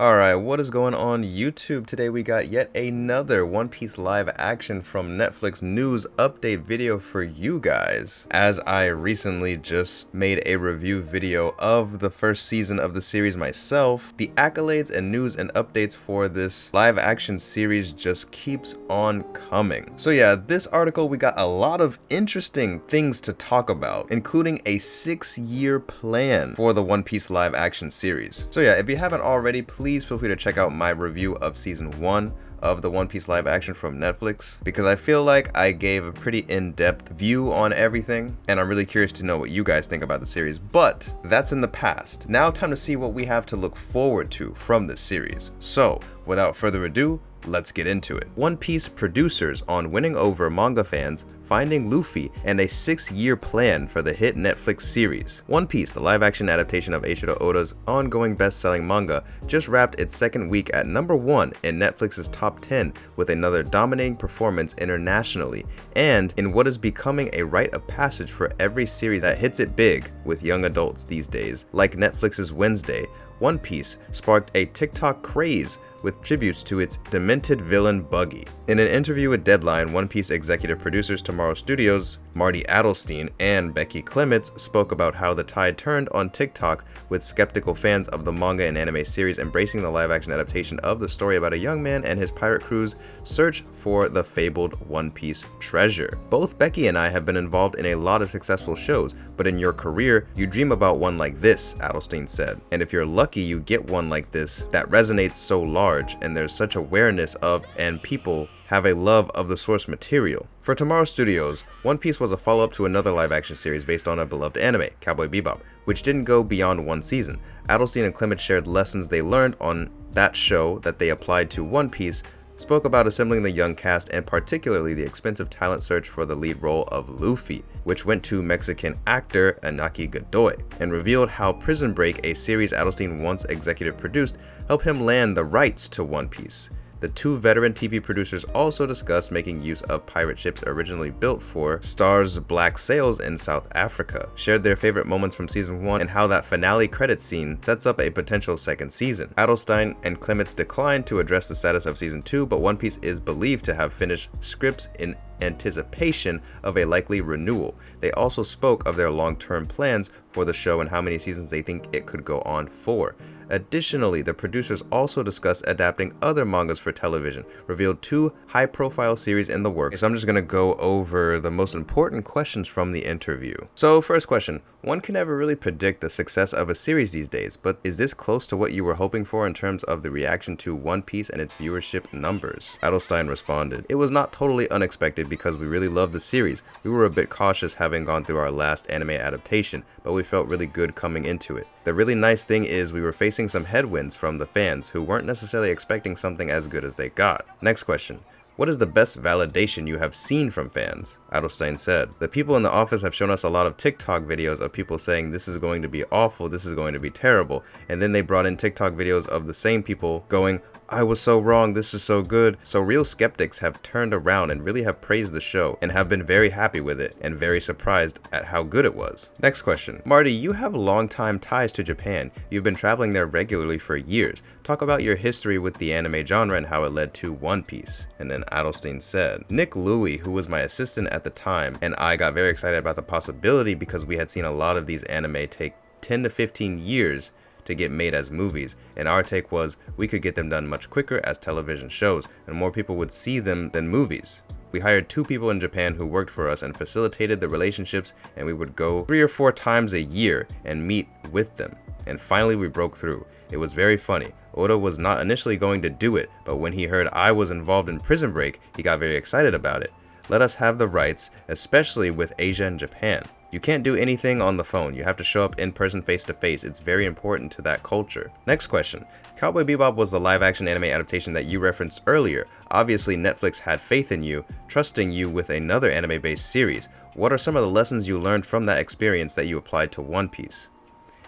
Alright, what is going on YouTube? Today we got yet another One Piece live action from Netflix news update video for you guys. As I recently just made a review video of the first season of the series myself, the accolades and news and updates for this live action series just keeps on coming. So yeah, this article we got a lot of interesting things to talk about, including a 6-year plan for the One Piece live action series. So yeah, if you haven't already, please feel free to check out my review of season 1 of the One Piece live action from Netflix, because I feel like I gave a pretty in-depth view on everything, and I'm really curious to know what you guys think about the series. But that's in the past. Now time to see what we have to look forward to from this series. So without further ado, let's get into it. One Piece producers on winning over manga fans, finding Luffy, and a 6-year plan for the hit Netflix series. One Piece, the live-action adaptation of Eiichiro Oda's ongoing best-selling manga, just wrapped its second week at #1 in Netflix's top 10 with another dominating performance internationally, and in what is becoming a rite of passage for every series that hits it big with young adults these days. Like Netflix's Wednesday, One Piece sparked a TikTok craze with tributes to its demented villain Buggy. In an interview with Deadline, One Piece executive producers Tomorrow Studios, Marty Adelstein, and Becky Clements spoke about how the tide turned on TikTok, with skeptical fans of the manga and anime series embracing the live-action adaptation of the story about a young man and his pirate crew's search for the fabled One Piece treasure. Both Becky and I have been involved in a lot of successful shows, but in your career, you dream about one like this, Adelstein said. And if you're lucky, you get one like this that resonates so large, and there's such awareness of, and people have a love of the source material. For Tomorrow Studios, One Piece was a follow-up to another live-action series based on a beloved anime, Cowboy Bebop, which didn't go beyond one season. Adelstein and Clement shared lessons they learned on that show that they applied to One Piece, spoke about assembling the young cast, and particularly the expensive talent search for the lead role of Luffy, which went to Mexican actor Iñaki Godoy, and revealed how Prison Break, a series Adelstein once executive produced, helped him land the rights to One Piece. The two veteran TV producers also discussed making use of pirate ships originally built for Star's Black Sails in South Africa, shared their favorite moments from season 1, and how that finale credit scene sets up a potential second season. Adelstein and Clements declined to address the status of season 2, but One Piece is believed to have finished scripts in anticipation of a likely renewal. They also spoke of their long-term plans for the show and how many seasons they think it could go on for. Additionally, the producers also discussed adapting other mangas for television, revealed 2 high-profile series in the works. So I'm just going to go over the most important questions from the interview. So first question, one can never really predict the success of a series these days, but is this close to what you were hoping for in terms of the reaction to One Piece and its viewership numbers? Adelstein responded, "It was not totally unexpected because we really loved the series. We were a bit cautious having gone through our last anime adaptation, but we felt really good coming into it. The really nice thing is we were facing some headwinds from the fans who weren't necessarily expecting something as good as they got." Next question. What is the best validation you have seen from fans? Adelstein said, "The people in the office have shown us a lot of TikTok videos of people saying this is going to be awful, this is going to be terrible, and then they brought in TikTok videos of the same people going, I was so wrong, this is so good." So real skeptics have turned around and really have praised the show and have been very happy with it and very surprised at how good it was. Next question. Marty, you have long-time ties to Japan. You've been traveling there regularly for years. Talk about your history with the anime genre and how it led to One Piece. And then Adelstein said, "Nick Louie, who was my assistant at the time, and I got very excited about the possibility because we had seen a lot of these anime take 10 to 15 years to get made as movies, and our take was we could get them done much quicker as television shows, and more people would see them than movies. We hired 2 people in Japan who worked for us and facilitated the relationships, and we would go 3 or 4 times a year and meet with them. And finally we broke through. It was very funny. Oda was not initially going to do it, but when he heard I was involved in Prison Break, he got very excited about it. Let us have the rights, especially with Asia and Japan. You can't do anything on the phone. You have to show up in person face to face. It's very important to that culture." Next question. Cowboy Bebop was the live-action anime adaptation that you referenced earlier. Obviously, Netflix had faith in you, trusting you with another anime-based series. What are some of the lessons you learned from that experience that you applied to One Piece?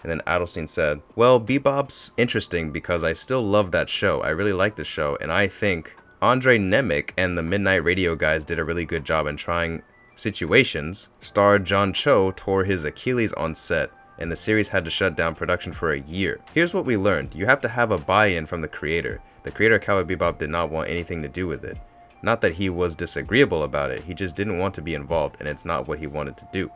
And then Adelstein said, "Well, Bebop's interesting because I still love that show. I really like the show, and I think Andre Nemec and the Midnight Radio guys did a really good job in trying situations. Star John Cho tore his Achilles on set and the series had to shut down production for a year. Here's what we learned. You have to have a buy-in from the creator. The creator of Cowboy Bebop did not want anything to do with it. Not that he was disagreeable about it, he just didn't want to be involved, and it's not what he wanted to do.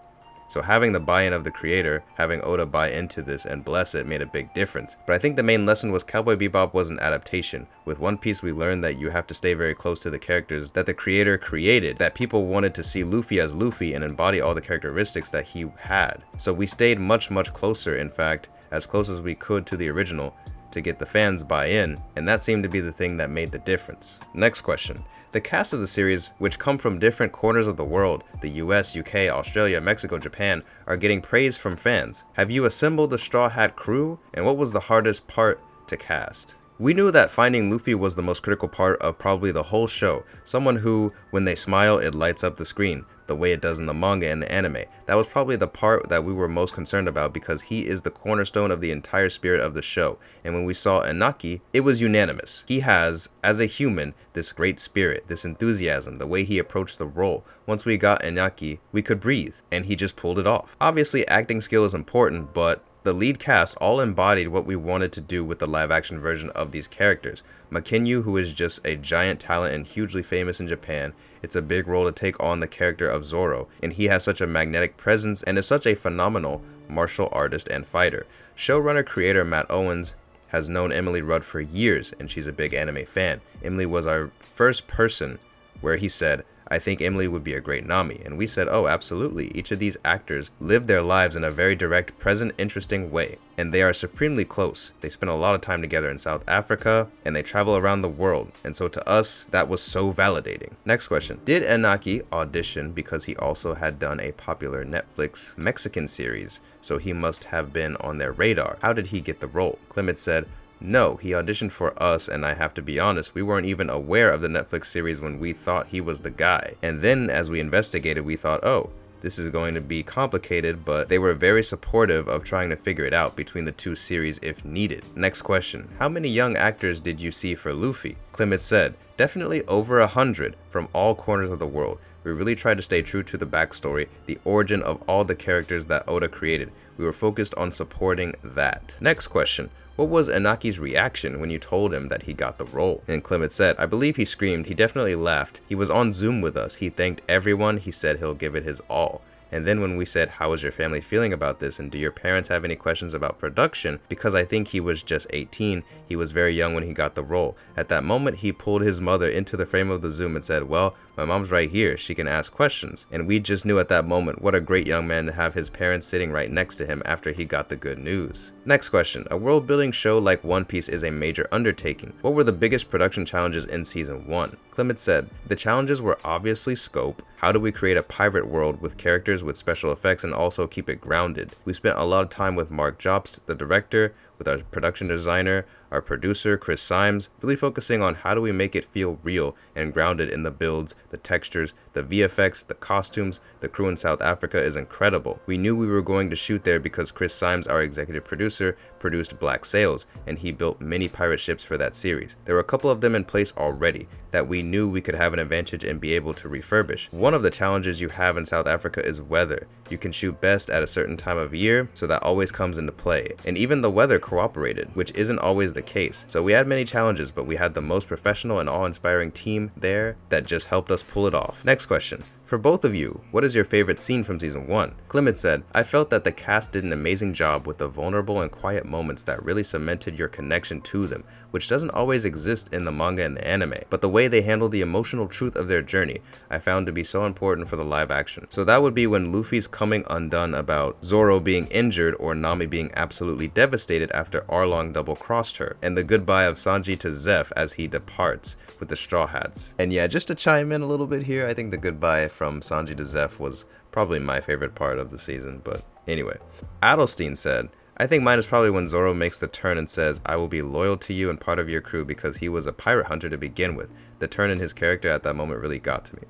So having the buy-in of the creator, having Oda buy into this and bless it, made a big difference. But I think the main lesson was Cowboy Bebop was an adaptation. With One Piece we learned that you have to stay very close to the characters that the creator created, that people wanted to see Luffy as Luffy and embody all the characteristics that he had. So we stayed much closer, in fact, as close as we could to the original to get the fans buy-in, and that seemed to be the thing that made the difference. Next question. The cast of the series, which come from different corners of the world, the US, UK, Australia, Mexico, Japan, are getting praise from fans. Have you assembled the Straw Hat crew? And what was the hardest part to cast? We knew that finding Luffy was the most critical part of probably the whole show. Someone who, when they smile, it lights up the screen, the way it does in the manga and the anime. That was probably the part that we were most concerned about because he is the cornerstone of the entire spirit of the show. And when we saw Iñaki, it was unanimous. He has, as a human, this great spirit, this enthusiasm, the way he approached the role. Once we got Iñaki, we could breathe, and he just pulled it off. Obviously, acting skill is important, but the lead cast all embodied what we wanted to do with the live-action version of these characters. Mackenyu, who is just a giant talent and hugely famous in Japan, it's a big role to take on the character of Zoro, and he has such a magnetic presence and is such a phenomenal martial artist and fighter. Showrunner creator Matt Owens has known Emily Rudd for years, and she's a big anime fan. Emily was our first person where he said, I think Emily would be a great Nami. And we said, oh, absolutely. Each of these actors live their lives in a very direct, present, interesting way. And they are supremely close. They spend a lot of time together in South Africa, and they travel around the world. And so to us, that was so validating. Next question. Did Iñaki audition because he also had done a popular Netflix Mexican series, so he must have been on their radar? How did he get the role? Clement said, no, he auditioned for us, and I have to be honest, we weren't even aware of the Netflix series when we thought he was the guy. And then as we investigated, we thought, oh, this is going to be complicated, but they were very supportive of trying to figure it out between the two series if needed. Next question. How many young actors did you see for Luffy? Clement said, definitely over 100 from all corners of the world. We really tried to stay true to the backstory, the origin of all the characters that Oda created. We were focused on supporting that. Next question. What was Iñaki's reaction when you told him that he got the role? And Clement said, I believe he screamed. He definitely laughed. He was on Zoom with us. He thanked everyone. He said he'll give it his all. And then when we said, how is your family feeling about this? And do your parents have any questions about production? Because I think he was just 18. He was very young when he got the role. At that moment, he pulled his mother into the frame of the Zoom and said, well, my mom's right here. She can ask questions. And we just knew at that moment what a great young man to have his parents sitting right next to him after he got the good news. Next question. A world-building show like One Piece is a major undertaking. What were the biggest production challenges in Season 1? Clement said, the challenges were obviously scope. How do we create a pirate world with characters with special effects and also keep it grounded? We spent a lot of time with Mark Jobst, the director, with our production designer, our producer, Chris Symes, really focusing on how do we make it feel real and grounded in the builds, the textures, the VFX, the costumes. The crew in South Africa is incredible. We knew we were going to shoot there because Chris Symes, our executive producer, produced Black Sails, and he built many pirate ships for that series. There were a couple of them in place already that we knew we could have an advantage and be able to refurbish. One of the challenges you have in South Africa is weather. You can shoot best at a certain time of year, so that always comes into play. And even the weather cooperated, which isn't always the case. So we had many challenges, but we had the most professional and awe-inspiring team there that just helped us pull it off. Next question. For both of you, what is your favorite scene from Season 1? Clement said, I felt that the cast did an amazing job with the vulnerable and quiet moments that really cemented your connection to them, which doesn't always exist in the manga and the anime, but the way they handled the emotional truth of their journey, I found to be so important for the live action. So that would be when Luffy's coming undone about Zoro being injured or Nami being absolutely devastated after Arlong double-crossed her, and the goodbye of Sanji to Zeph as he departs with the Straw Hats. And yeah, just to chime in a little bit here, I think the goodbye from Sanji to Zeph was probably my favorite part of the season, but anyway. Adelstein said, I think mine is probably when Zoro makes the turn and says, I will be loyal to you and part of your crew because he was a pirate hunter to begin with. The turn in his character at that moment really got to me.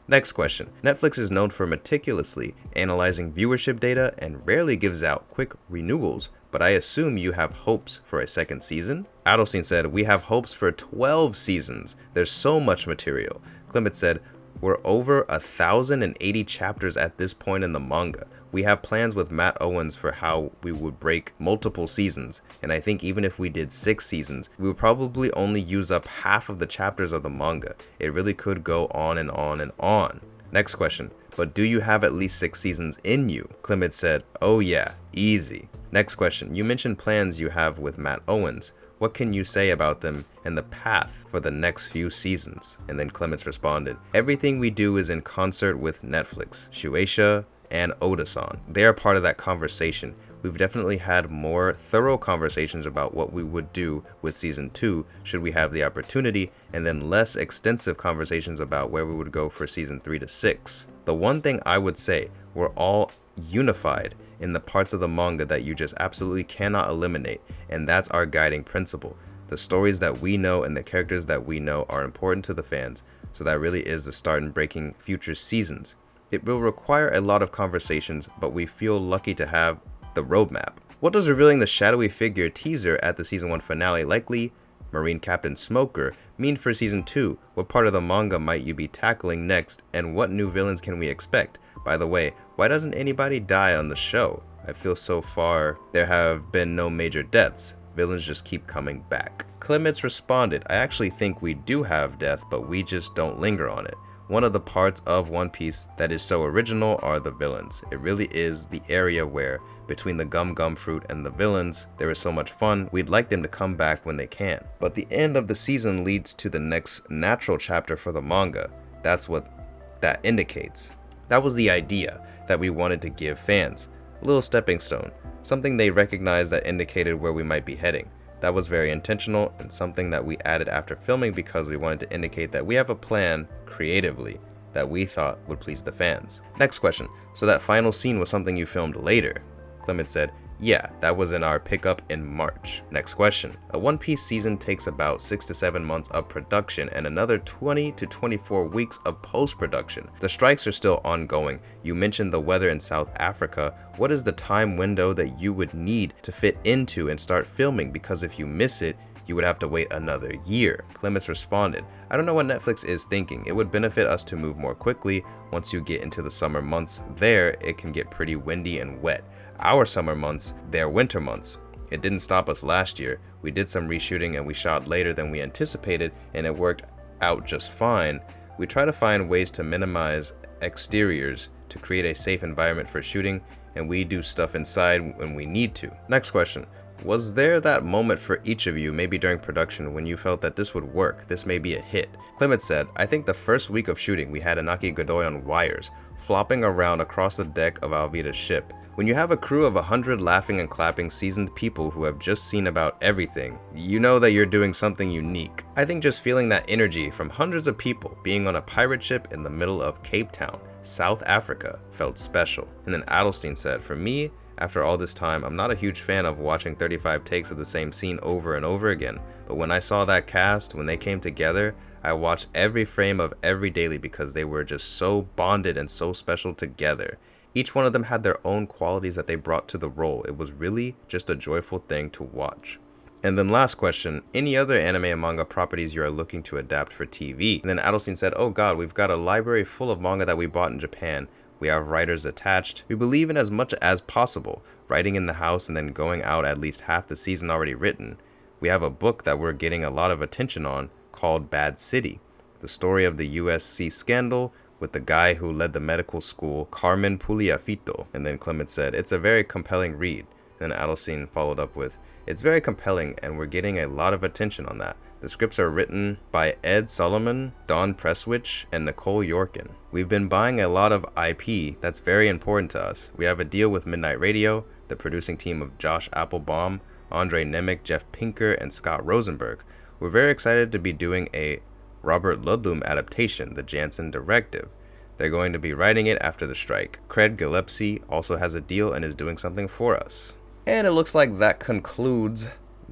Next question. Netflix is known for meticulously analyzing viewership data and rarely gives out quick renewals, but I assume you have hopes for a second season? Adelstein said, we have hopes for 12 seasons. There's so much material. Clement said, We're over 1,080 chapters at this point in the manga. We have plans with Matt Owens for how we would break multiple seasons, and I think even if we did 6 seasons, we would probably only use up half of the chapters of the manga. It really could go on and on and on. Next question, but do you have at least 6 seasons in you? Clement said, oh yeah, easy. Next question, you mentioned plans you have with Matt Owens. What can you say about them and the path for the next few seasons? And then Clements responded, everything we do is in concert with Netflix, Shueisha, and Oda-san. They are part of that conversation. We've definitely had more thorough conversations about what we would do with season 2 should we have the opportunity, and then less extensive conversations about where we would go for season 3 to 6. The one thing I would say, we're all unified in the parts of the manga that you just absolutely cannot eliminate, and that's our guiding principle. The stories that we know and the characters that we know are important to the fans, so that really is the start in breaking future seasons. It will require a lot of conversations, but we feel lucky to have the roadmap. What does revealing the shadowy figure teaser at the season 1 finale, likely Marine Captain Smoker, mean for season 2? What part of the manga might you be tackling next, and what new villains can we expect? By the way, why doesn't anybody die on the show? I feel so far there have been no major deaths. Villains just keep coming back. Clements responded, I actually think we do have death, but we just don't linger on it. One of the parts of One Piece that is so original are the villains. It really is the area where, between the Gum Gum Fruit and the villains, there is so much fun. We'd like them to come back when they can. But the end of the season leads to the next natural chapter for the manga. That's what that indicates. That was the idea that we wanted to give fans. A little stepping stone, something they recognized that indicated where we might be heading. That was very intentional and something that we added after filming because we wanted to indicate that we have a plan creatively that we thought would please the fans. Next question, so that final scene was something you filmed later? Clement said, yeah, that was in our pickup in March. Next question, a One Piece season takes about 6 to 7 months of production and another 20 to 24 weeks of post-production. The strikes are still ongoing. You mentioned the weather in South Africa. What is the time window that you would need to fit into and start filming? Because if you miss it, you would have to wait another year. Clements responded, I don't know what Netflix is thinking. It would benefit us to move more quickly. Once you get into the summer months there, it can get pretty windy and wet. Our summer months, they're winter months. It didn't stop us last year. We did some reshooting and we shot later than we anticipated, and it worked out just fine. We try to find ways to minimize exteriors to create a safe environment for shooting, and we do stuff inside when we need to. Next question. Was there that moment for each of you, maybe during production, when you felt that this would work, this may be a hit? Clement said, I think the first week of shooting we had iñaki godoy on wires, flopping around across the deck of Alvida's ship. When you have a crew of 100 laughing and clapping seasoned people who have just seen about everything, you know that you're doing something unique. I think just feeling that energy from hundreds of people being on a pirate ship in the middle of Cape Town, South Africa, felt special. And then Adelstein said, for me, after all this time, I'm not a huge fan of watching 35 takes of the same scene over and over again, but when I saw that cast, when they came together, I watched every frame of every daily because they were just so bonded and so special together. Each one of them had their own qualities that they brought to the role. It was really just a joyful thing to watch. And then last question, any other anime and manga properties you are looking to adapt for TV? And then Adelstein said, oh god, we've got a library full of manga that we bought in Japan. We have writers attached. We believe in as much as possible, writing in the house and then going out at least half the season already written. We have a book that we're getting a lot of attention on called Bad City, the story of the USC scandal with the guy who led the medical school, Carmen Puliafito. And then Clement said, it's a very compelling read. Then Adelstein followed up with, it's very compelling and we're getting a lot of attention on that. The scripts are written by Ed Solomon, Don Presswich, and Nicole Yorkin. We've been buying a lot of IP that's very important to us. We have a deal with Midnight Radio, the producing team of Josh Applebaum, Andre Nemec, Jeff Pinker, and Scott Rosenberg. We're very excited to be doing a Robert Ludlum adaptation, The Jansen Directive. They're going to be writing it after the strike. Craig Gillespie also has a deal and is doing something for us. And it looks like that concludes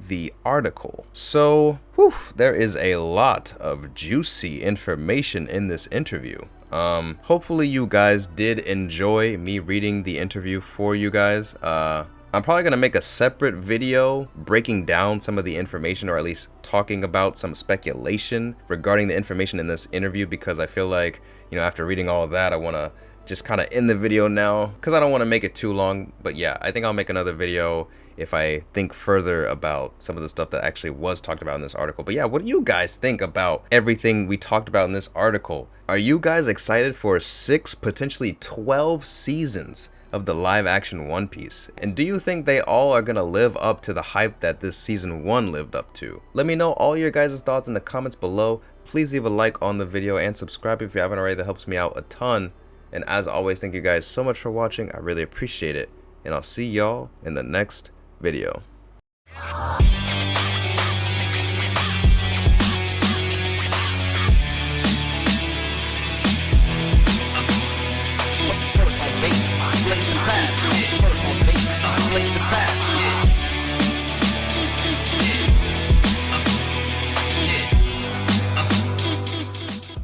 the article. So, there is a lot of juicy information in this interview. Hopefully you guys did enjoy me reading the interview for you guys. I'm probably going to make a separate video breaking down some of the information, or at least talking about some speculation regarding the information in this interview, because I feel like, you know, after reading all of that, I want to just kind of end the video now because I don't want to make it too long. But yeah, I think I'll make another video if I think further about some of the stuff that actually was talked about in this article. But yeah, what do you guys think about everything we talked about in this article? Are you guys excited for 6, potentially 12 seasons of the live action One Piece? And do you think they all are gonna live up to the hype that this season 1 lived up to? Let me know all your guys' thoughts in the comments below. Please leave a like on the video and subscribe if you haven't already. That helps me out a ton. And as always, thank you guys so much for watching. I really appreciate it. And I'll see y'all in the next video.